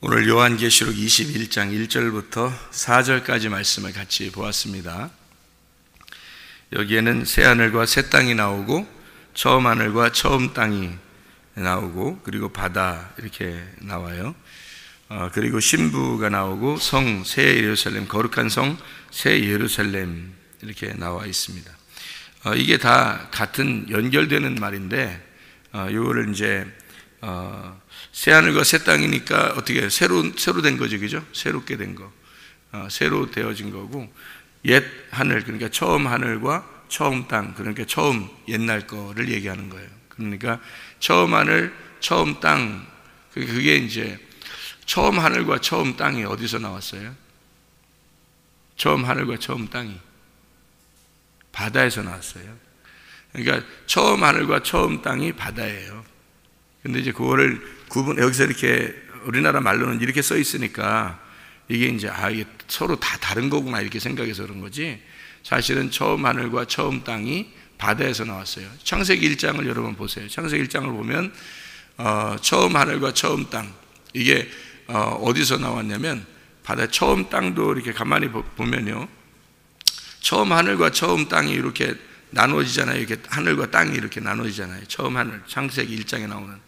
오늘 요한계시록 21장 1절부터 4절까지 말씀을 같이 보았습니다. 여기에는 새 하늘과 새 땅이 나오고 처음 하늘과 처음 땅이 나오고 그리고 바다 이렇게 나와요. 그리고 신부가 나오고 성 새 예루살렘, 거룩한 성 새 예루살렘 이렇게 나와 있습니다. 이게 다 같은 연결되는 말인데 이거를 이제 새 하늘과 새 땅이니까 어떻게 새로 된 거죠, 그죠? 새롭게 된 거, 새로 되어진 거고, 옛 하늘, 그러니까 처음 하늘과 처음 땅, 그러니까 처음 옛날 거를 얘기하는 거예요. 그러니까 처음 하늘, 처음 땅, 그게 이제 처음 하늘과 처음 땅이 어디서 나왔어요? 처음 하늘과 처음 땅이 바다에서 나왔어요. 그러니까 처음 하늘과 처음 땅이 바다예요. 근데 이제 그거를 여기서 이렇게 우리나라 말로는 이렇게 써 있으니까 이게 이제 이게 서로 다 다른 거구나 이렇게 생각해서 그런 거지, 사실은 처음 하늘과 처음 땅이 바다에서 나왔어요. 창세기 1장을 여러분 보세요. 창세기 1장을 보면 처음 하늘과 처음 땅, 이게 어디서 나왔냐면 바다. 처음 땅도 이렇게 가만히 보면요, 처음 하늘과 처음 땅이 이렇게 나눠지잖아요. 이렇게 하늘과 땅이 이렇게 나눠지잖아요. 처음 하늘, 창세기 1장에 나오는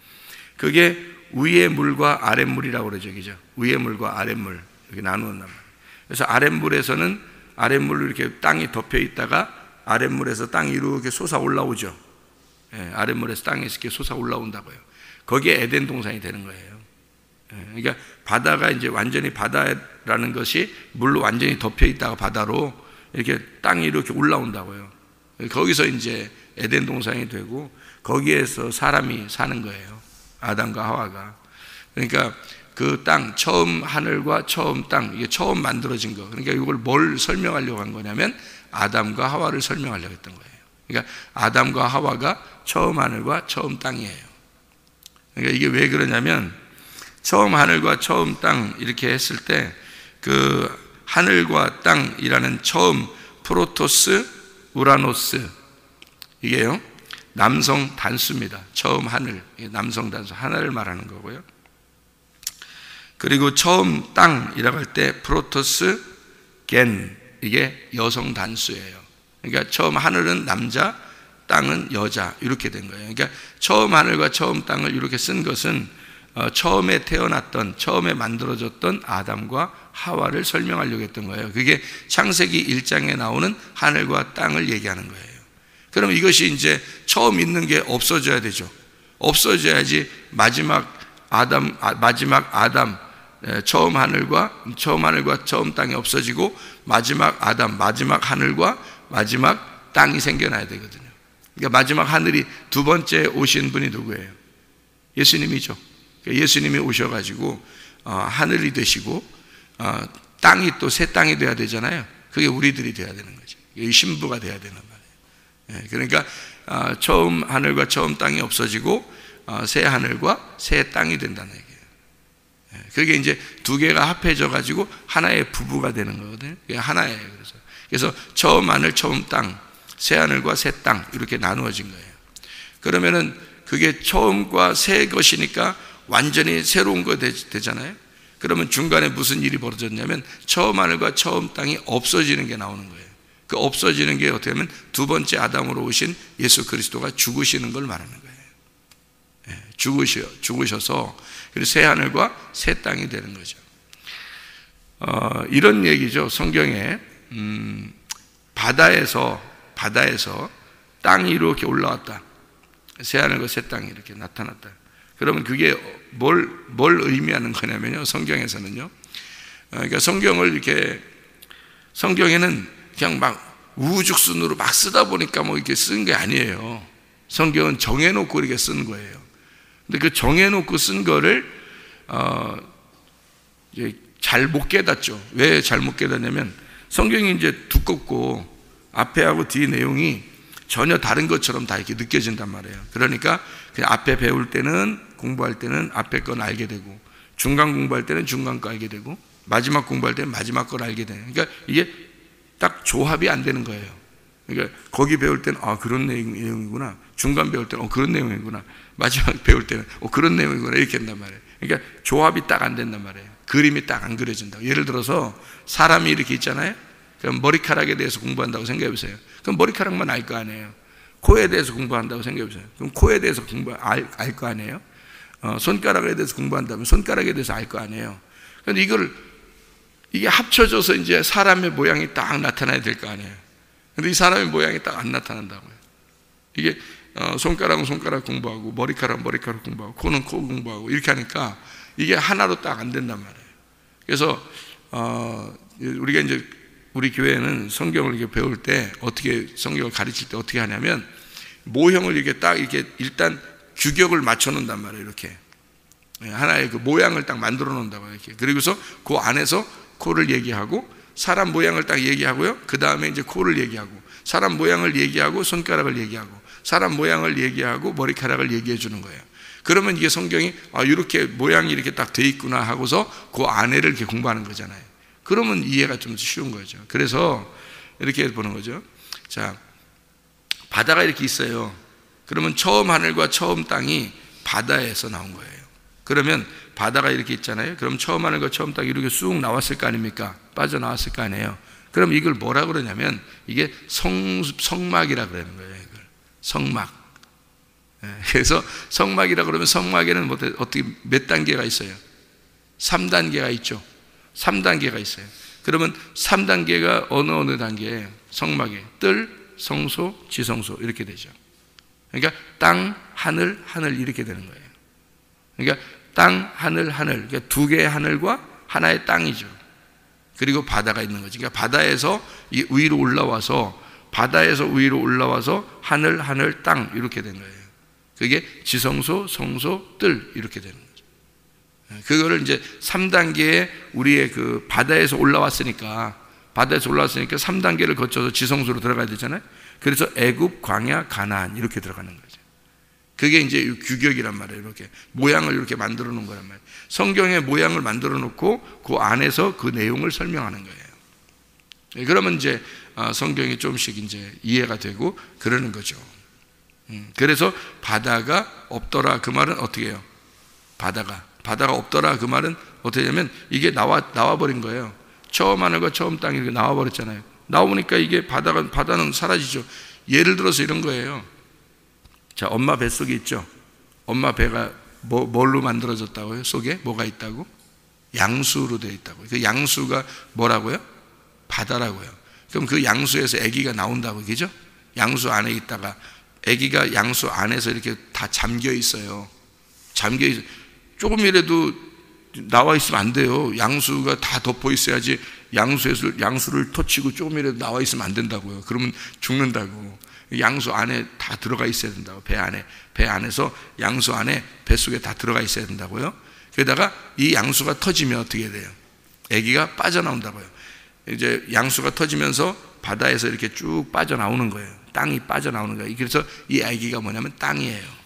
그게 위의 물과 아랫물이라고 그러죠, 그죠? 위의 물과 아랫물 이렇게 나누었단 말이에요. 그래서 아랫물에서는 아랫물로 이렇게 땅이 덮여 있다가 아랫물에서 땅이 이렇게 솟아 올라오죠. 예, 아랫물에서 땅이 이렇게 솟아 올라온다고요. 거기에 에덴 동산이 되는 거예요. 예, 그러니까 바다가 이제 완전히 바다라는 것이 물로 완전히 덮여 있다가 바다로 이렇게 땅이 이렇게 올라온다고요. 거기서 이제 에덴 동산이 되고 거기에서 사람이 사는 거예요. 아담과 하와가. 그러니까 그 땅, 처음 하늘과 처음 땅, 이게 처음 만들어진 거. 그러니까 이걸 뭘 설명하려고 한 거냐면 아담과 하와를 설명하려고 했던 거예요. 그러니까 아담과 하와가 처음 하늘과 처음 땅이에요. 그러니까 이게 왜 그러냐면 처음 하늘과 처음 땅 이렇게 했을 때 그 하늘과 땅이라는 처음 프로토스, 우라노스, 이게요 남성 단수입니다. 처음 하늘, 남성 단수, 하나를 말하는 거고요. 그리고 처음 땅이라고 할 때 프로토스, 겐, 이게 여성 단수예요. 그러니까 처음 하늘은 남자, 땅은 여자, 이렇게 된 거예요. 그러니까 처음 하늘과 처음 땅을 이렇게 쓴 것은 처음에 태어났던, 처음에 만들어졌던 아담과 하와를 설명하려고 했던 거예요. 그게 창세기 1장에 나오는 하늘과 땅을 얘기하는 거예요. 그럼 이것이 이제 처음 있는 게 없어져야 되죠. 없어져야지 마지막 아담, 처음 하늘과 처음 땅이 없어지고 마지막 아담, 마지막 하늘과 마지막 땅이 생겨나야 되거든요. 그러니까 마지막 하늘이 두 번째 오신 분이 누구예요? 예수님이죠. 예수님이 오셔가지고 하늘이 되시고 땅이 또 새 땅이 돼야 되잖아요. 그게 우리들이 돼야 되는 거죠. 신부가 돼야 되는 말이에요. 그러니까 처음 하늘과 처음 땅이 없어지고 새 하늘과 새 땅이 된다는 얘기예요. 그게 이제 두 개가 합해져 가지고 하나의 부부가 되는 거거든요. 그게 하나예요. 그래서 처음 하늘, 처음 땅, 새 하늘과 새 땅 이렇게 나누어진 거예요. 그러면은 그게 처음과 새 것이니까 완전히 새로운 거 되잖아요. 그러면 중간에 무슨 일이 벌어졌냐면 처음 하늘과 처음 땅이 없어지는 게 나오는 거예요. 그 없어지는 게 어떻게 하면 두 번째 아담으로 오신 예수 그리스도가 죽으시는 걸 말하는 거예요. 죽으셔서 그리고 새 하늘과 새 땅이 되는 거죠. 이런 얘기죠. 성경에 바다에서 땅이 이렇게 올라왔다. 새 하늘과 새 땅이 이렇게 나타났다. 그러면 그게 뭘 의미하는 거냐면요. 성경에서는요. 그러니까 성경에는 그냥 막 우후죽순으로 막 쓰다 보니까 뭐 이렇게 쓴 게 아니에요. 성경은 정해놓고 이렇게 쓴 거예요. 근데 그 정해놓고 쓴 거를 잘 못 깨닫죠. 왜 잘 못 깨닫냐면 성경이 이제 두껍고 앞에하고 뒤 내용이 전혀 다른 것처럼 다 이렇게 느껴진단 말이에요. 그러니까 그냥 앞에 배울 때는, 공부할 때는 앞에 건 알게 되고, 중간 공부할 때는 중간 거 알게 되고, 마지막 공부할 때는 마지막 걸 알게 되는. 그러니까 이게 딱 조합이 안 되는 거예요. 그러니까 거기 배울 때는 그런 내용이구나. 중간 배울 때는 그런 내용이구나. 마지막 배울 때는 그런 내용이구나. 이렇게 한단 말이에요. 그러니까 조합이 딱 안 된단 말이에요. 그림이 딱 안 그려진다고. 예를 들어서 사람이 이렇게 있잖아요. 그럼 머리카락에 대해서 공부한다고 생각해 보세요. 그럼 머리카락만 알 거 아니에요. 코에 대해서 공부한다고 생각해 보세요. 그럼 코에 대해서 알 거 아니에요. 손가락에 대해서 공부한다면 손가락에 대해서 알 거 아니에요. 그런데 이게 합쳐져서 이제 사람의 모양이 딱 나타나야 될 거 아니에요. 근데 이 사람의 모양이 딱 안 나타난다고요. 이게 손가락은 손가락 공부하고 머리카락은 머리카락 공부하고 코는 코 공부하고 이렇게 하니까 이게 하나로 딱 안 된단 말이에요. 그래서 우리가 이제 우리 교회는 성경을 이렇게 배울 때 어떻게 성경을 가르칠 때 어떻게 하냐면 모형을 이렇게 딱 이렇게 일단 규격을 맞춰 놓는단 말이에요. 이렇게 하나의 그 모양을 딱 만들어 놓는다고 이렇게. 그리고서 그 안에서 코를 얘기하고 사람 모양을 딱 얘기하고요. 그 다음에 이제 코를 얘기하고 사람 모양을 얘기하고 손가락을 얘기하고 사람 모양을 얘기하고 머리카락을 얘기해 주는 거예요. 그러면 이게 성경이 이렇게 모양이 이렇게 딱 돼 있구나 하고서 그 안에를 이렇게 공부하는 거잖아요. 그러면 이해가 좀 쉬운 거죠. 그래서 이렇게 보는 거죠. 자, 바다가 이렇게 있어요. 그러면 처음 하늘과 처음 땅이 바다에서 나온 거예요. 그러면 바다가 이렇게 있잖아요. 그럼 처음 하늘과 처음 땅이 이렇게 쑥 나왔을 거 아닙니까? 빠져나왔을 거 아니에요. 그럼 이걸 뭐라 그러냐면 이게 성막이라 그러는 거예요. 이걸 성막. 그래서 성막이라 그러면 성막에는 어떻게 몇 단계가 있어요? 3단계가 있죠. 3단계가 있어요. 그러면 3단계가 어느 단계에 성막에 뜰, 성소, 지성소 이렇게 되죠. 그러니까 땅, 하늘, 하늘 이렇게 되는 거예요. 그러니까 땅, 하늘, 하늘. 그러니까 두 개의 하늘과 하나의 땅이죠. 그리고 바다가 있는 거죠. 그러니까 바다에서 위로 올라와서 바다에서 위로 올라와서 하늘, 하늘, 땅 이렇게 된 거예요. 그게 지성소, 성소, 뜰 이렇게 되는 거죠. 그거를 이제 3단계에 우리의 그 바다에서 올라왔으니까 3단계를 거쳐서 지성소로 들어가야 되잖아요. 그래서 애굽, 광야, 가나안 이렇게 들어가는 거죠. 그게 이제 규격이란 말이에요. 이렇게 모양을 이렇게 만들어 놓은 거란 말이에요. 성경의 모양을 만들어 놓고 그 안에서 그 내용을 설명하는 거예요. 그러면 이제 성경이 조금씩 이제 이해가 되고 그러는 거죠. 그래서 바다가 없더라 그 말은 어떻게 해요? 바다가 없더라 그 말은 어떻게 하냐면 이게 나와버린 거예요. 처음 하늘과 처음 땅이 이렇게 나와버렸잖아요. 나오니까 이게 바다는 사라지죠. 예를 들어서 이런 거예요. 자, 엄마 뱃속에 있죠. 엄마 배가 뭘로 만들어졌다고요? 속에 뭐가 있다고? 양수로 되어 있다고요. 그 양수가 뭐라고요? 바다라고요. 그럼 그 양수에서 아기가 나온다고, 그죠? 양수 안에 있다가 아기가 양수 안에서 이렇게 다 잠겨 있어요. 조금이라도 나와 있으면 안 돼요. 양수가 다 덮어 있어야지. 양수를 터치고 조금이라도 나와 있으면 안 된다고요. 그러면 죽는다고. 양수 안에 다 들어가 있어야 된다고. 배 안에서 양수 안에 뱃속에 다 들어가 있어야 된다고요. 게다가 이 양수가 터지면 어떻게 돼요? 아기가 빠져나온다고요. 이제 양수가 터지면서 바다에서 이렇게 쭉 빠져나오는 거예요. 땅이 빠져나오는 거예요. 그래서 이 아기가 뭐냐면 땅이에요.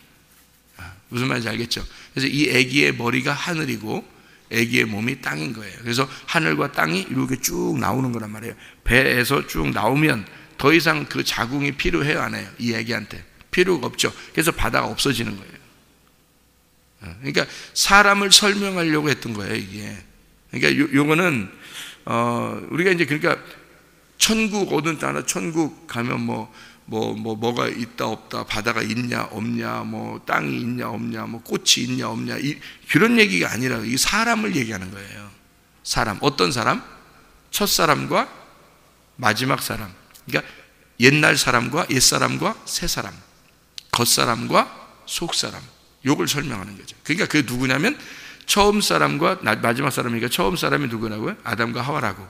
무슨 말인지 알겠죠? 그래서 이 아기의 머리가 하늘이고 아기의 몸이 땅인 거예요. 그래서 하늘과 땅이 이렇게 쭉 나오는 거란 말이에요. 배에서 쭉 나오면 더 이상 그 자궁이 필요해요, 안 해요? 이 아기한테 필요가 없죠. 그래서 바다가 없어지는 거예요. 그러니까 사람을 설명하려고 했던 거예요, 이게. 그러니까 요거는 우리가 이제 그러니까 천국 어느 나라 천국 가면 뭐가 있다 없다, 바다가 있냐 없냐, 뭐 땅이 있냐 없냐, 뭐 꽃이 있냐 없냐, 그런 얘기가 아니라 이 사람을 얘기하는 거예요. 사람, 어떤 사람? 첫 사람과 마지막 사람. 그러니까 옛날 사람과 옛 사람과 새 사람, 겉 사람과 속 사람, 요걸 설명하는 거죠. 그러니까 그게 누구냐면 처음 사람과 마지막 사람이니까 처음 사람이 누구라고요? 아담과 하와라고.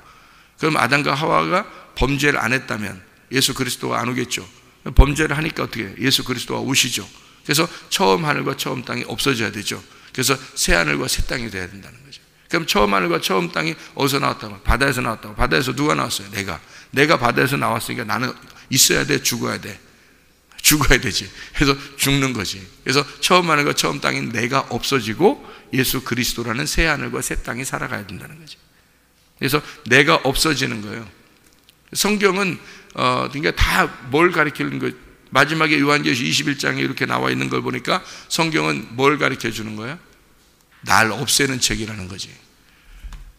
그럼 아담과 하와가 범죄를 안 했다면 예수 그리스도가 안 오겠죠. 범죄를 하니까 어떻게 해요? 예수 그리스도가 오시죠. 그래서 처음 하늘과 처음 땅이 없어져야 되죠. 그래서 새 하늘과 새 땅이 돼야 된다는 거죠. 그럼 처음 하늘과 처음 땅이 어디서 나왔다고? 바다에서 나왔다고. 바다에서 누가 나왔어요? 내가 바다에서 나왔으니까 나는 있어야 돼, 죽어야 되지. 그래서 죽는 거지. 그래서 처음 하늘과 처음 땅인 내가 없어지고 예수 그리스도라는 새 하늘과 새 땅이 살아가야 된다는 거지. 그래서 내가 없어지는 거예요. 성경은 그러니까 다 뭘 가르치는 거, 마지막에 요한계시록 21장에 이렇게 나와 있는 걸 보니까 성경은 뭘 가르쳐 주는 거야? 날 없애는 책이라는 거지.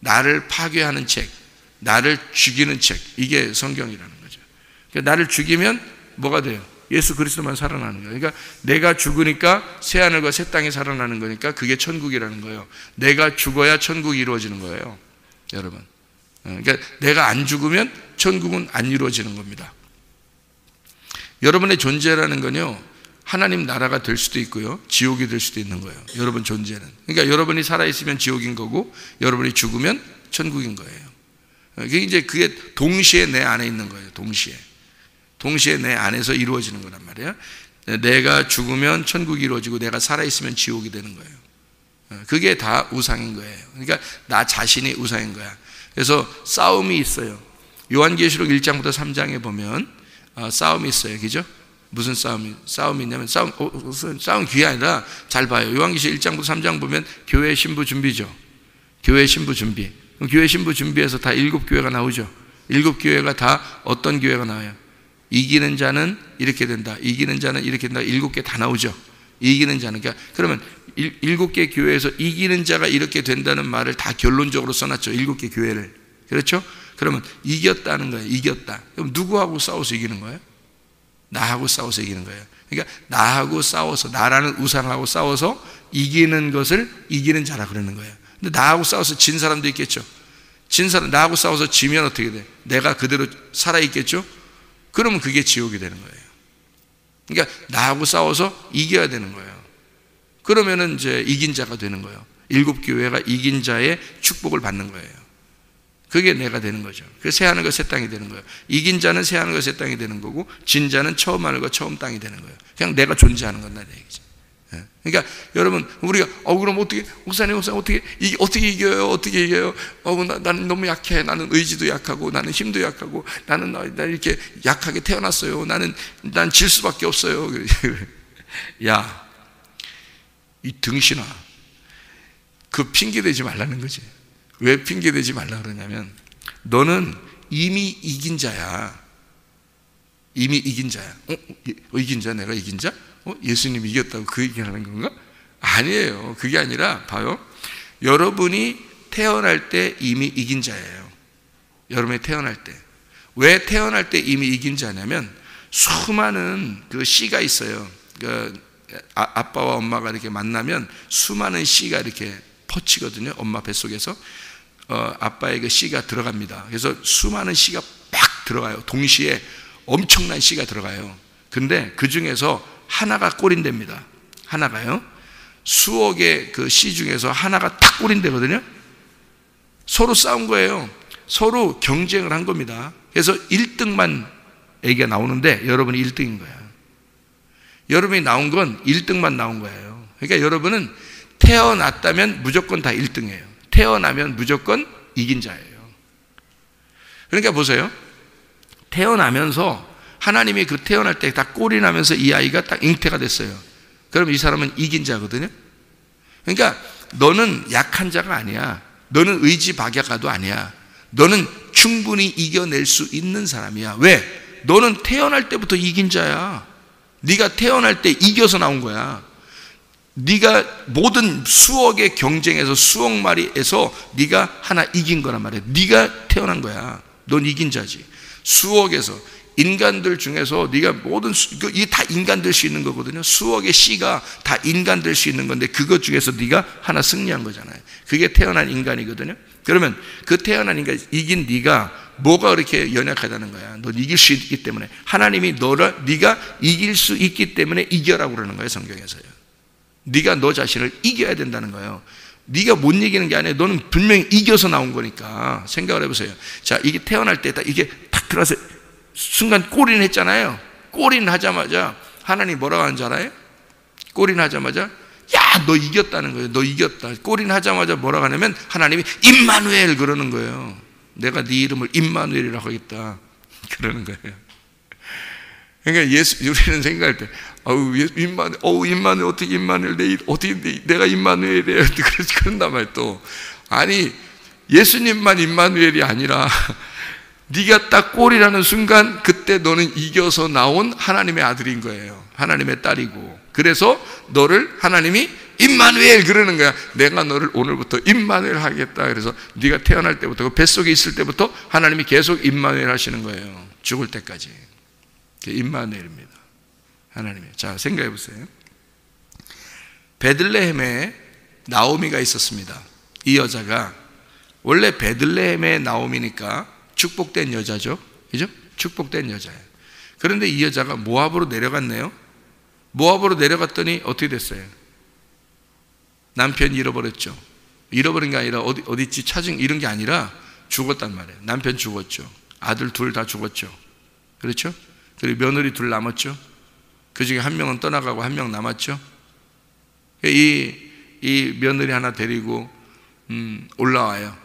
나를 파괴하는 책, 나를 죽이는 책, 이게 성경이라는 거죠. 그러니까 나를 죽이면 뭐가 돼요? 예수 그리스도만 살아나는 거예요. 그러니까 내가 죽으니까 새하늘과 새 땅이 살아나는 거니까 그게 천국이라는 거예요. 내가 죽어야 천국이 이루어지는 거예요, 여러분. 그러니까 내가 안 죽으면 천국은 안 이루어지는 겁니다. 여러분의 존재라는 건요, 하나님 나라가 될 수도 있고요, 지옥이 될 수도 있는 거예요, 여러분 존재는. 그러니까 여러분이 살아있으면 지옥인 거고, 여러분이 죽으면 천국인 거예요. 그게 동시에 내 안에 있는 거예요. 동시에 내 안에서 이루어지는 거란 말이에요. 내가 죽으면 천국이 이루어지고 내가 살아있으면 지옥이 되는 거예요. 그게 다 우상인 거예요. 그러니까 나 자신이 우상인 거야. 그래서 싸움이 있어요. 요한계시록 1장부터 3장에 보면 싸움이 있어요. 그죠? 무슨 싸움이 있냐면 싸움 귀가 아니라 잘 봐요. 요한계시록 1장부터 3장 보면 교회 신부 준비죠. 교회 신부 준비. 교회 신부 준비해서 다 7교회가 나오죠. 7교회가 다 어떤 교회가 나와요? 이기는 자는 이렇게 된다, 이기는 자는 이렇게 된다, 7개 다 나오죠. 이기는 자는, 그러니까 그러면 7개 교회에서 이기는 자가 이렇게 된다는 말을 다 결론적으로 써놨죠. 7개 교회를. 그렇죠? 그러면 이겼다는 거예요. 이겼다. 그럼 누구하고 싸워서 이기는 거예요? 나하고 싸워서 이기는 거예요. 그러니까 나하고 싸워서, 나라는 우상하고 싸워서 이기는 것을 이기는 자라 그러는 거예요. 근데 나하고 싸워서 진 사람도 있겠죠. 진 사람, 나하고 싸워서 지면 어떻게 돼? 내가 그대로 살아있겠죠? 그러면 그게 지옥이 되는 거예요. 그러니까 나하고 싸워서 이겨야 되는 거예요. 그러면은 이제 이긴 자가 되는 거예요. 7교회가 이긴 자의 축복을 받는 거예요. 그게 내가 되는 거죠. 그래서 새하늘과 새 땅이 되는 거예요. 이긴 자는 새하늘과 새 땅이 되는 거고, 진 자는 처음 하늘과 처음 땅이 되는 거예요. 그냥 내가 존재하는 건다 얘기죠. 그러니까 여러분, 우리가 그럼 어떻게, 목사님 어떻게 이겨요? 나는 너무 약해. 나는 의지도 약하고, 나는 힘도 약하고, 나는 이렇게 약하게 태어났어요. 난 질 수밖에 없어요. 야, 이 등신아, 그 핑계 대지 말라는 거지. 왜 핑계 대지 말라 그러냐면, 너는 이미 이긴 자야. 이미 이긴 자야. 이긴 자? 내가 이긴 자? 예수님이 이겼다고 그 얘기하는 건가? 아니에요. 그게 아니라 봐요. 여러분이 태어날 때 이미 이긴 자예요. 여러분이 태어날 때. 왜 태어날 때 이미 이긴 자냐면 수많은 그 씨가 있어요. 그 아빠와 엄마가 이렇게 만나면 수많은 씨가 이렇게 퍼치거든요. 엄마 뱃속에서 아빠의 그 씨가 들어갑니다. 그래서 수많은 씨가 막 들어가요. 동시에 엄청난 씨가 들어가요. 근데 그 중에서 하나가 꼬린답니다. 하나가요. 수억의 그 씨 중에서 하나가 딱 꼬린대거든요. 서로 싸운 거예요. 서로 경쟁을 한 겁니다. 그래서 1등만 애기가 나오는데 여러분이 1등인 거야. 여러분이 나온 건 1등만 나온 거예요. 그러니까 여러분은 태어났다면 무조건 다 1등이에요. 태어나면 무조건 이긴 자예요. 그러니까 보세요. 태어나면서 하나님이 그 태어날 때 딱 꼴이 나면서 이 아이가 딱 잉태가 됐어요. 그럼 이 사람은 이긴 자거든요. 그러니까 너는 약한 자가 아니야. 너는 의지박약가도 아니야. 너는 충분히 이겨낼 수 있는 사람이야. 왜? 너는 태어날 때부터 이긴 자야. 네가 태어날 때 이겨서 나온 거야. 네가 모든 수억의 경쟁에서 수억 마리에서 네가 하나 이긴 거란 말이야. 네가 태어난 거야. 넌 이긴 자지. 수억에서 인간들 중에서 네가 모든 이게 다 인간 될 수 있는 거거든요. 수억의 씨가 다 인간 될 수 있는 건데 그것 중에서 네가 하나 승리한 거잖아요. 그게 태어난 인간이거든요. 그러면 그 태어난 인간 이긴 네가 뭐가 그렇게 연약하다는 거야. 넌 이길 수 있기 때문에 하나님이 네가 이길 수 있기 때문에 이겨라고 그러는 거예요. 성경에서요. 네가 너 자신을 이겨야 된다는 거예요. 네가 못 이기는 게 아니라 너는 분명히 이겨서 나온 거니까 생각을 해보세요. 자, 이게 태어날 때 딱 이게 탁 들어서 순간 꼬린 했잖아요. 꼬린 하자마자 하나님 뭐라고 하는 줄 알아요? 꼬린 하자마자 야, 너 이겼다는 거예요. 너 이겼다. 꼬린 하자마자 뭐라고 하냐면 하나님이 임마누엘 그러는 거예요. 내가 네 이름을 임마누엘이라고 하겠다 그러는 거예요. 그러니까 우리는 생각할 때 임마누엘 어떻게 임마누엘 내가 임마누엘이에요. 그런단 말이에요. 또 아니 예수님만 임마누엘이 아니라 네가 딱 꼴이라는 순간 그때 너는 이겨서 나온 하나님의 아들인 거예요. 하나님의 딸이고. 그래서 너를 하나님이 임마누엘 그러는 거야. 내가 너를 오늘부터 임마누엘 하겠다. 그래서 네가 태어날 때부터 그 뱃속에 있을 때부터 하나님이 계속 임마누엘 하시는 거예요. 죽을 때까지. 임마누엘입니다. 하나님이. 자, 생각해 보세요. 베들레헴에 나오미가 있었습니다. 이 여자가 원래 베들레헴의 나오미니까 축복된 여자죠. 그죠? 축복된 여자예요. 그런데 이 여자가 모압으로 내려갔네요. 모압으로 내려갔더니 어떻게 됐어요? 남편이 잃어버렸죠. 잃어버린 게 아니라 어디지 찾은 이런 게 아니라 죽었단 말이에요. 남편 죽었죠. 아들 둘 다 죽었죠. 그렇죠? 그리고 며느리 둘 남았죠. 그 중에 한 명은 떠나가고 한 명 남았죠. 이 며느리 하나 데리고 올라와요.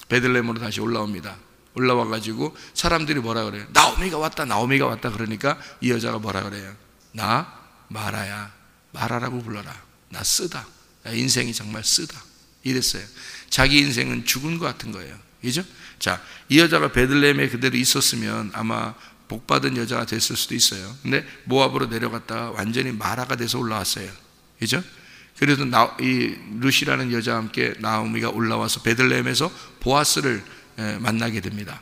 베들레헴으로 다시 올라옵니다. 올라와가지고 사람들이 뭐라 그래요? 나오미가 왔다, 나오미가 왔다. 그러니까 이 여자가 뭐라 그래요? 나 마라야, 마라라고 불러라. 나 쓰다. 나 인생이 정말 쓰다. 이랬어요. 자기 인생은 죽은 것 같은 거예요. 그죠? 자, 이 여자가 베들레헴에 그대로 있었으면 아마 복받은 여자가 됐을 수도 있어요. 근데 모압으로 내려갔다가 완전히 마라가 돼서 올라왔어요. 그죠? 그래서 이 룻이라는 여자와 함께 나오미가 올라와서 베들레헴에서 보아스를 만나게 됩니다.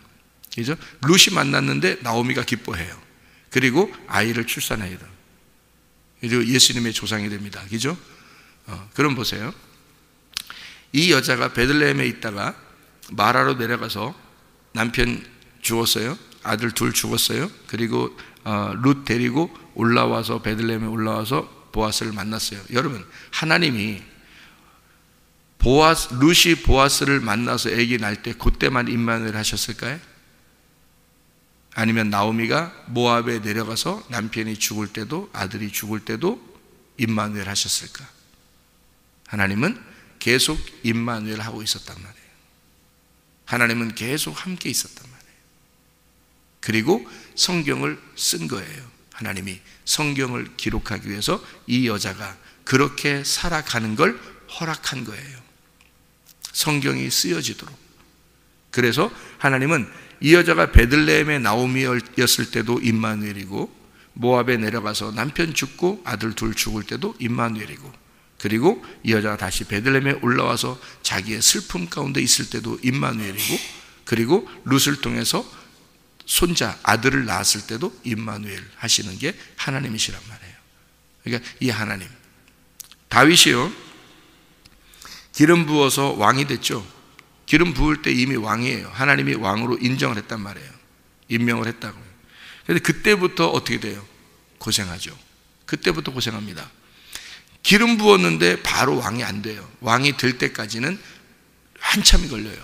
그죠? 룻이 만났는데 나오미가 기뻐해요. 그리고 아이를 출산해요. 그리고 예수님의 조상이 됩니다. 그죠? 그럼 보세요. 이 여자가 베들레헴에 있다가 마라로 내려가서 남편 죽었어요. 아들 둘 죽었어요. 그리고 룻 데리고 올라와서 베들레헴에 올라와서 보아스를 만났어요. 여러분, 하나님이 룻이 보아스를 만나서 아기 낳을 때 그때만 임마누엘 하셨을까요? 아니면 나오미가 모압에 내려가서 남편이 죽을 때도 아들이 죽을 때도 임마누엘 하셨을까? 하나님은 계속 임마누엘 하고 있었단 말이에요. 하나님은 계속 함께 있었단 말이에요. 그리고 성경을 쓴 거예요. 하나님이 성경을 기록하기 위해서 이 여자가 그렇게 살아가는 걸 허락한 거예요. 성경이 쓰여지도록. 그래서 하나님은 이 여자가 베들레헴의 나오미였을 때도 임마누엘이고, 모압에 내려가서 남편 죽고 아들 둘 죽을 때도 임마누엘이고, 그리고 이 여자가 다시 베들레헴에 올라와서 자기의 슬픔 가운데 있을 때도 임마누엘이고, 그리고 룻을 통해서 손자 아들을 낳았을 때도 임마누엘 하시는 게 하나님이시란 말이에요. 그러니까 이 하나님. 다윗이요, 기름 부어서 왕이 됐죠. 기름 부을 때 이미 왕이에요. 하나님이 왕으로 인정을 했단 말이에요. 임명을 했다고요. 그런데 그때부터 어떻게 돼요? 고생하죠. 그때부터 고생합니다. 기름 부었는데 바로 왕이 안 돼요. 왕이 될 때까지는 한참이 걸려요.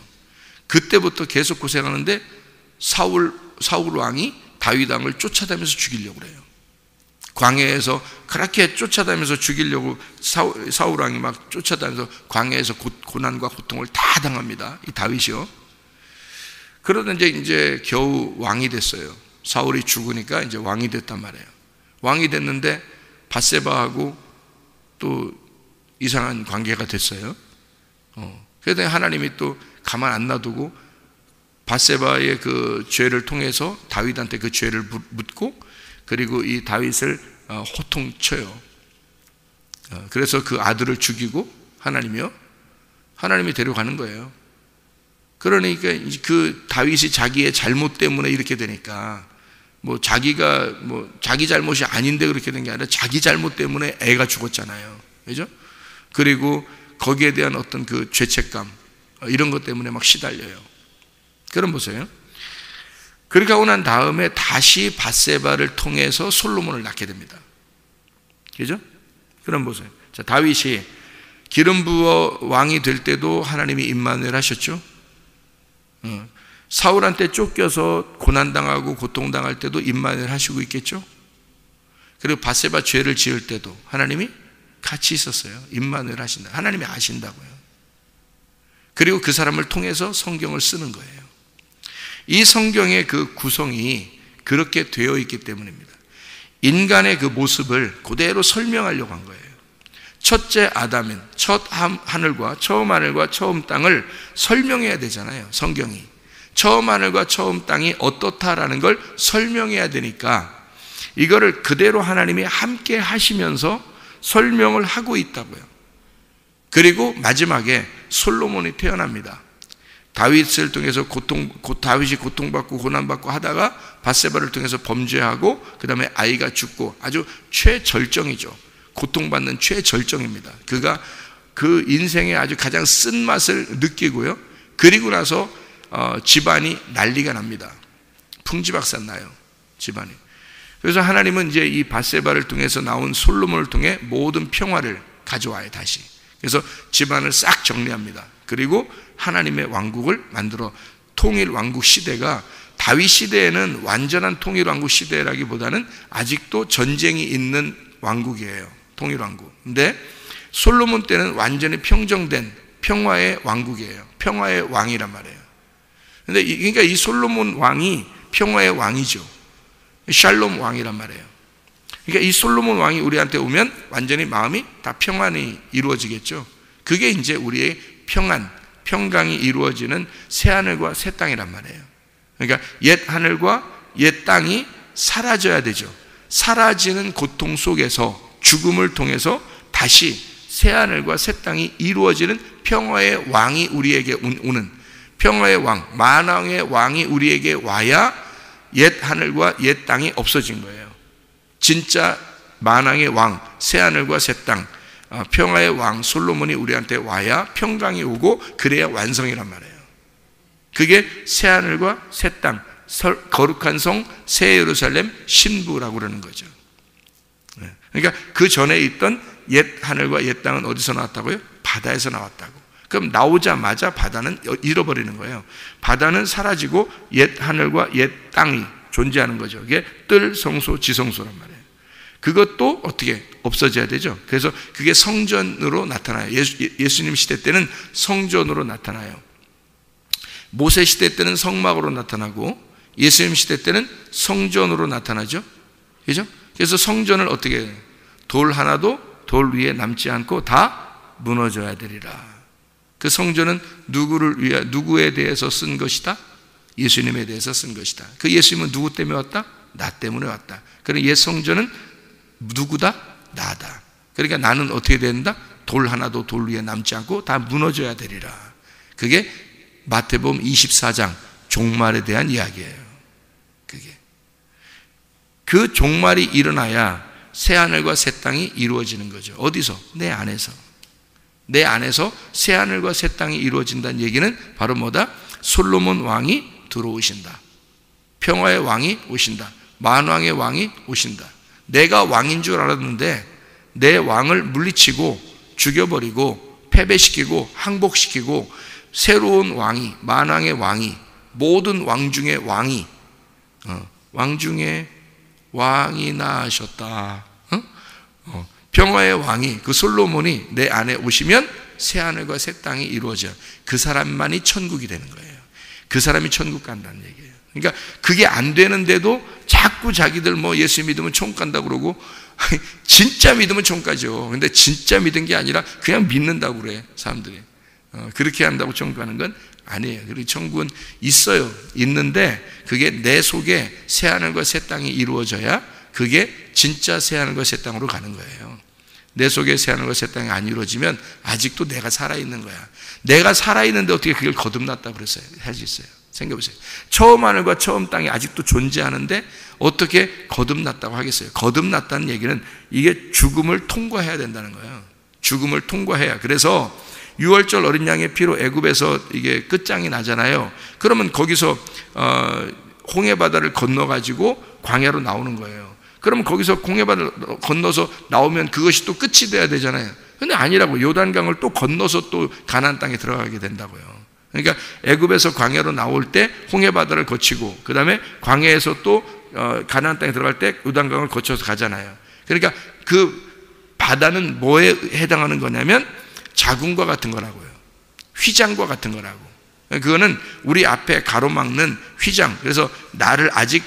그때부터 계속 고생하는데 사울 왕이 다윗 왕을 쫓아다니면서 죽이려고 그래요. 광야에서 그렇게 쫓아다니면서 죽이려고 사울 왕이 막 쫓아다니면서 광야에서 고난과 고통을 다 당합니다. 이 다윗이요. 그러다 이제 겨우 왕이 됐어요. 사울이 죽으니까 이제 왕이 됐단 말이에요. 왕이 됐는데 밧세바하고 또 이상한 관계가 됐어요. 그래서 하나님이 또 가만 안 놔두고 밧세바의 그 죄를 통해서 다윗한테 그 죄를 묻고, 그리고 이 다윗을 호통쳐요. 그래서 그 아들을 죽이고 하나님이 데려가는 거예요. 그러니까 그 다윗이 자기의 잘못 때문에 이렇게 되니까 자기 잘못이 아닌데 그렇게 된 게 아니라 자기 잘못 때문에 애가 죽었잖아요. 그죠? 그리고 거기에 대한 어떤 그 죄책감 이런 것 때문에 막 시달려요. 그럼 보세요. 그렇게 하고 난 다음에 다시 밧세바를 통해서 솔로몬을 낳게 됩니다. 그죠? 그럼 보세요. 자, 다윗이 기름 부어 왕이 될 때도 하나님이 임마누엘 하셨죠. 사울한테 쫓겨서 고난당하고 고통당할 때도 임마누엘 하시고 있겠죠. 그리고 밧세바 죄를 지을 때도 하나님이 같이 있었어요. 임마누엘 하신다. 하나님이 아신다고요. 그리고 그 사람을 통해서 성경을 쓰는 거예요. 이 성경의 그 구성이 그렇게 되어 있기 때문입니다. 인간의 그 모습을 그대로 설명하려고 한 거예요. 첫째 아담인 첫 하늘과 처음 땅을 설명해야 되잖아요. 성경이. 처음 하늘과 처음 땅이 어떻다라는 걸 설명해야 되니까 이거를 그대로 하나님이 함께 하시면서 설명을 하고 있다고요. 그리고 마지막에 솔로몬이 태어납니다. 다윗을 통해서 다윗이 고통받고 고난받고 하다가 밧세바를 통해서 범죄하고 그 다음에 아이가 죽고 아주 최절정이죠. 고통받는 최절정입니다. 그가 그 인생의 아주 가장 쓴맛을 느끼고요. 그리고 나서 집안이 난리가 납니다. 풍지박산 나요, 집안이. 그래서 하나님은 이제 이 밧세바를 통해서 나온 솔로몬을 통해 모든 평화를 가져와요, 다시. 그래서 집안을 싹 정리합니다. 그리고 하나님의 왕국을 만들어 통일 왕국 시대가 다윗 시대에는 완전한 통일 왕국 시대라기보다는 아직도 전쟁이 있는 왕국이에요. 통일 왕국. 근데 솔로몬 때는 완전히 평정된 평화의 왕국이에요. 평화의 왕이란 말이에요. 근데 그러니까 이 솔로몬 왕이 평화의 왕이죠. 샬롬 왕이란 말이에요. 그러니까 이 솔로몬 왕이 우리한테 오면 완전히 마음이 다 평안이 이루어지겠죠. 그게 이제 우리의 평강이 이루어지는 새 하늘과 새 땅이란 말이에요. 그러니까 옛 하늘과 옛 땅이 사라져야 되죠. 사라지는 고통 속에서 죽음을 통해서 다시 새 하늘과 새 땅이 이루어지는 평화의 왕이 우리에게 오는, 평화의 왕, 만왕의 왕이 우리에게 와야 옛 하늘과 옛 땅이 없어진 거예요. 진짜 만왕의 왕, 새 하늘과 새 땅, 평화의 왕 솔로몬이 우리한테 와야 평강이 오고 그래야 완성이란 말이에요. 그게 새 하늘과 새 땅, 거룩한 성 새 예루살렘 신부라고 그러는 거죠. 그러니까 그 전에 있던 옛 하늘과 옛 땅은 어디서 나왔다고요? 바다에서 나왔다고. 그럼 나오자마자 바다는 잃어버리는 거예요. 바다는 사라지고 옛 하늘과 옛 땅이 존재하는 거죠. 그게 뜰, 성소, 지성소란 말이에요. 그것도 어떻게 없어져야 되죠. 그래서 그게 성전으로 나타나요. 예수님 시대 때는 성전으로 나타나요. 모세 시대 때는 성막으로 나타나고 예수님 시대 때는 성전으로 나타나죠. 그죠? 그래서 성전을 어떻게 해요? 돌 하나도 돌 위에 남지 않고 다 무너져야 되리라. 그 성전은 누구에 대해서 쓴 것이다? 예수님에 대해서 쓴 것이다. 그 예수님은 누구 때문에 왔다? 나 때문에 왔다. 그럼 옛 성전은 누구다? 나다. 그러니까 나는 어떻게 된다? 돌 하나도 돌 위에 남지 않고 다 무너져야 되리라. 그게 마태복음 24장 종말에 대한 이야기예요. 그게 그 종말이 일어나야 새 하늘과 새 땅이 이루어지는 거죠. 어디서? 내 안에서. 내 안에서 새 하늘과 새 땅이 이루어진다는 얘기는 바로 뭐다? 솔로몬 왕이 들어오신다. 평화의 왕이 오신다. 만왕의 왕이 오신다. 내가 왕인 줄 알았는데 내 왕을 물리치고 죽여버리고 패배시키고 항복시키고 새로운 왕이, 만왕의 왕이, 모든 왕 중에 왕이, 왕 중에 왕이 나셨다. 평화의 왕이, 그 솔로몬이 내 안에 오시면 새 하늘과 새 땅이 이루어져. 그 사람만이 천국이 되는 거예요. 그 사람이 천국 간다는 얘기예요. 그러니까 그게 안 되는데도 자꾸 자기들 뭐 예수 믿으면 천국 간다고 그러고 진짜 믿으면 천국 가죠. 근데 진짜 믿은 게 아니라 그냥 믿는다고 그래, 사람들이. 그렇게 한다고 천국 가는 건 아니에요. 그리고 천국은 있어요. 있는데 그게 내 속에 새 하늘과 새 땅이 이루어져야 그게 진짜 새 하늘과 새 땅으로 가는 거예요. 내 속에 새 하늘과 새 땅이 안 이루어지면 아직도 내가 살아있는 거야. 내가 살아있는데 어떻게 그걸 거듭났다고 그랬어요? 할 수 있어요. 생각해보세요. 처음 하늘과 처음 땅이 아직도 존재하는데 어떻게 거듭났다고 하겠어요? 거듭났다는 얘기는 이게 죽음을 통과해야 된다는 거예요. 죽음을 통과해야. 그래서 6월절 어린 양의 피로 애굽에서 이게 끝장이 나잖아요. 그러면 거기서 홍해바다를 건너가지고 광야로 나오는 거예요. 그러면 거기서 홍해바다를 건너서 나오면 그것이 또 끝이 돼야 되잖아요. 근데 아니라고. 요단강을 또 건너서 또 가나안 땅에 들어가게 된다고요. 그러니까 애굽에서 광야로 나올 때 홍해바다를 거치고 그 다음에 광야에서 또 가나안 땅에 들어갈 때 요단강을 거쳐서 가잖아요. 그러니까 그 바다는 뭐에 해당하는 거냐면 자궁과 같은 거라고요. 휘장과 같은 거라고. 그거는 우리 앞에 가로막는 휘장. 그래서 나를 아직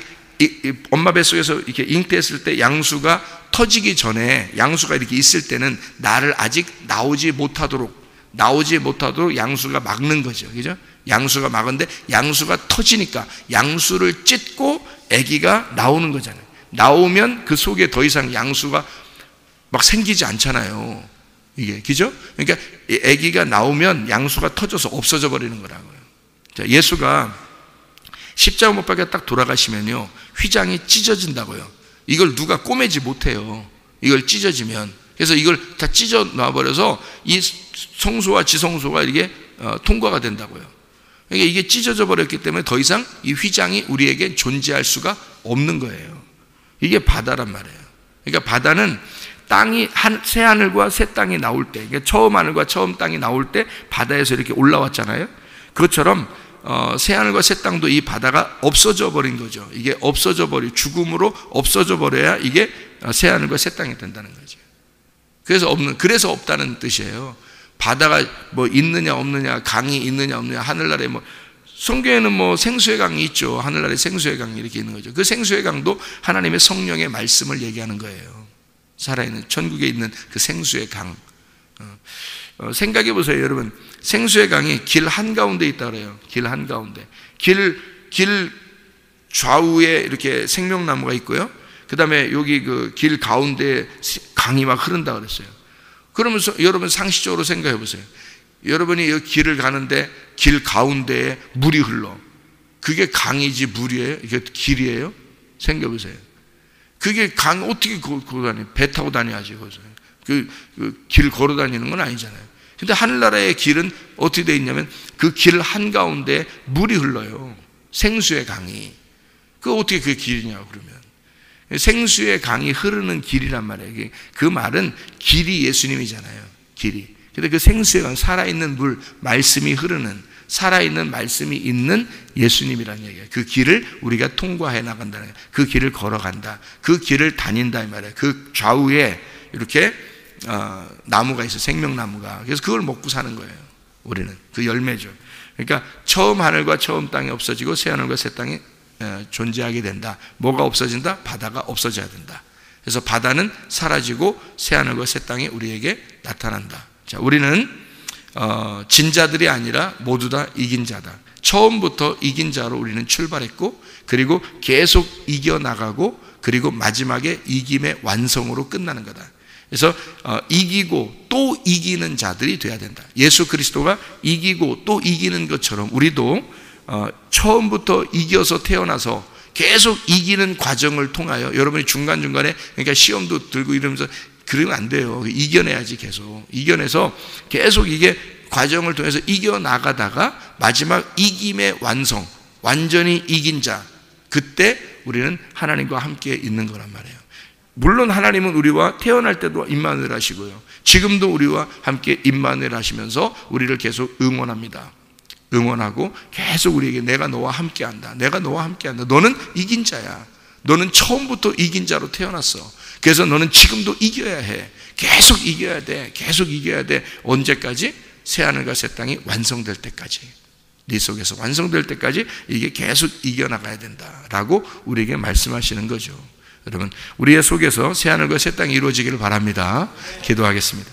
엄마 뱃속에서 이렇게 잉태했을 때 양수가 터지기 전에, 양수가 이렇게 있을 때는 나를 아직 나오지 못하도록 나오지 못하도록 양수가 막는 거죠. 그죠? 양수가 막은데 양수가 터지니까 양수를 찢고 아기가 나오는 거잖아요. 나오면 그 속에 더 이상 양수가 막 생기지 않잖아요. 이게, 그죠? 그러니까 아기가 나오면 양수가 터져서 없어져 버리는 거라고요. 자, 예수가 십자가 못 박혀 딱 돌아가시면요, 휘장이 찢어진다고요. 이걸 누가 꼬매지 못해요. 이걸 찢어지면. 그래서 이걸 다 찢어 놔버려서 이 성소와 지성소가 이게 통과가 된다고요. 그러니까 이게 찢어져 버렸기 때문에 더 이상 이 휘장이 우리에게 존재할 수가 없는 거예요. 이게 바다란 말이에요. 그러니까 바다는 땅이 새 하늘과 새 땅이 나올 때, 그러니까 처음 하늘과 처음 땅이 나올 때 바다에서 이렇게 올라왔잖아요. 그것처럼 새 하늘과 새 땅도 이 바다가 없어져 버린 거죠. 이게 없어져 버리, 죽음으로 없어져 버려야 이게 새 하늘과 새 땅이 된다는 거죠. 그래서 없다는 뜻이에요. 바다가 뭐 있느냐 없느냐, 강이 있느냐 없느냐, 하늘나라에 뭐 성경에는 뭐 생수의 강이 있죠. 하늘나라에 생수의 강이 이렇게 있는 거죠. 그 생수의 강도 하나님의 성령의 말씀을 얘기하는 거예요. 살아있는 천국에 있는 그 생수의 강. 생각해 보세요, 여러분. 생수의 강이 길 한가운데 있다 그래요. 길 한가운데. 길 좌우에 이렇게 생명나무가 있고요. 그 다음에 여기 그 길 가운데 강이 막 흐른다 그랬어요. 그러면서 여러분 상식적으로 생각해 보세요. 여러분이 이 길을 가는데 길 가운데에 물이 흘러. 그게 강이지 물이에요? 이게 길이에요? 생각해 보세요. 그게 강 어떻게 걸어 다녀요? 배 타고 다녀야지. 그 길 걸어 다니는 건 아니잖아요. 근데 하늘나라의 길은 어떻게 되어 있냐면 그 길 한가운데 물이 흘러요. 생수의 강이. 그 어떻게 그게 길이냐고 그러면. 생수의 강이 흐르는 길이란 말이에요. 그 말은 길이 예수님이잖아요. 길이. 근데 그 생수의 강, 살아있는 물, 말씀이 흐르는, 살아있는 말씀이 있는 예수님이라는 얘기예요. 그 길을 우리가 통과해 나간다는 거예요. 그 길을 걸어간다. 그 길을 다닌다 이 말이에요. 그 좌우에 이렇게 나무가 있어요. 생명나무가. 그래서 그걸 먹고 사는 거예요. 우리는 그 열매죠. 그러니까 처음 하늘과 처음 땅이 없어지고 새 하늘과 새 땅이 존재하게 된다. 뭐가 없어진다? 바다가 없어져야 된다. 그래서 바다는 사라지고 새 하늘과 새 땅이 우리에게 나타난다. 자, 우리는 진자들이 아니라 모두 다 이긴 자다. 처음부터 이긴 자로 우리는 출발했고, 그리고 계속 이겨나가고, 그리고 마지막에 이김의 완성으로 끝나는 거다. 그래서 이기고 또 이기는 자들이 돼야 된다. 예수 그리스도가 이기고 또 이기는 것처럼 우리도 처음부터 이겨서 태어나서 계속 이기는 과정을 통하여, 여러분이 중간중간에 그러니까 시험도 들고 이러면서 그러면 안 돼요. 이겨내야지. 계속 이겨내서 계속 이게 과정을 통해서 이겨나가다가 마지막 이김의 완성, 완전히 이긴 자, 그때 우리는 하나님과 함께 있는 거란 말이에요. 물론 하나님은 우리와 태어날 때도 임마누엘 하시고요, 지금도 우리와 함께 임마누엘 하시면서 우리를 계속 응원합니다. 응원하고 계속 우리에게 내가 너와 함께한다. 내가 너와 함께한다. 너는 이긴 자야. 너는 처음부터 이긴 자로 태어났어. 그래서 너는 지금도 이겨야 해. 계속 이겨야 돼. 계속 이겨야 돼. 언제까지? 새하늘과 새 땅이 완성될 때까지. 네 속에서 완성될 때까지 이게 계속 이겨나가야 된다라고 우리에게 말씀하시는 거죠. 여러분, 우리의 속에서 새하늘과 새 땅이 이루어지기를 바랍니다. 기도하겠습니다.